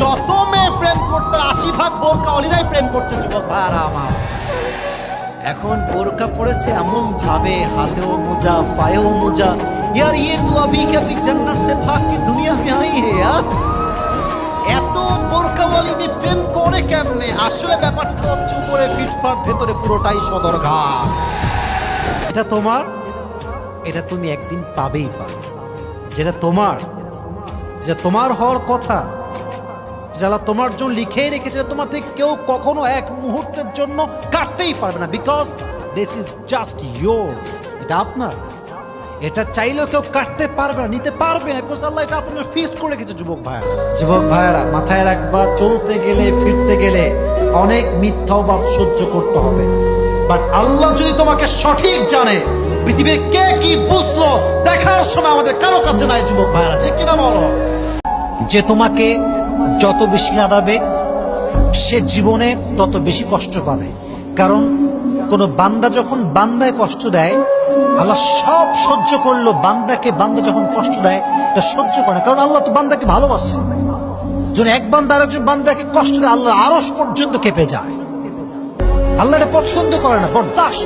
যত মেয়ে প্রেম করছে তার 80 ভাগ বোরকা অলিরাই প্রেম করছে যুবক ভাইরা আমার। এখন বোরকা পড়েছে এমন ভাবে, হাতেও মোজা পায়েও মোজা। यार ये तो अभी के अभी जन्नत से भाग के दुनिया में आई है यार। এত বোরকাওয়ালি মেয়ে প্রেম করে কেমনে? আসলে ব্যাপারটা হচ্ছে উপরে ফিটফাট, ভেতরে পুরোটাই সদরঘাট। এটা তোমার, এটা তুমি একদিন পাবেই পাবে। যেটা তোমার, যেটা তোমার হওয়ার কথা, যারা তোমার জন্য লিখেই রেখেছে, তোমার থেকে কেউ কখনো এক মুহূর্তের জন্য কাটতেই পারবে না, because this is just yours. এটা আপনার, এটা চাইলেও কেউ কাটতে পারবে না, নিতে পারবে না, বিকজ আল্লাহ এটা আপনার ফিক্সড করে রেখেছে। যুবক ভাইয়েরা মাথায় রাখবা, চলতে গেলে ফিরতে গেলে অনেক মিথ্যা অভাব সহ্য করতে হবে, বাট আল্লাহ যদি তোমাকে সঠিক জানে, পৃথিবীর কে কি বুঝলো দেখার সময় আমাদের কারো কাছে নাই। যুবক ভাইয়েরা, ঠিক কিনা বলো? যে তোমাকে যত বেশি আদাবে সে জীবনে তত বেশি কষ্ট পাবে। কারণ কোন বান্দা যখন বান্দায় কষ্ট দেয়, আল্লাহ সব সহ্য করলো, বান্দা যখন কষ্ট দেয় এটা সহ্য করে না, কারণ আল্লাহ তো বান্দাকে ভালোবাসে। যখন এক বান্দা আরেকজন বান্দাকে কষ্ট দেয়, আল্লাহ আরশ পর্যন্ত কেঁপে যায়। আল্লাহ এটা পছন্দ করে না, বরদাস্ত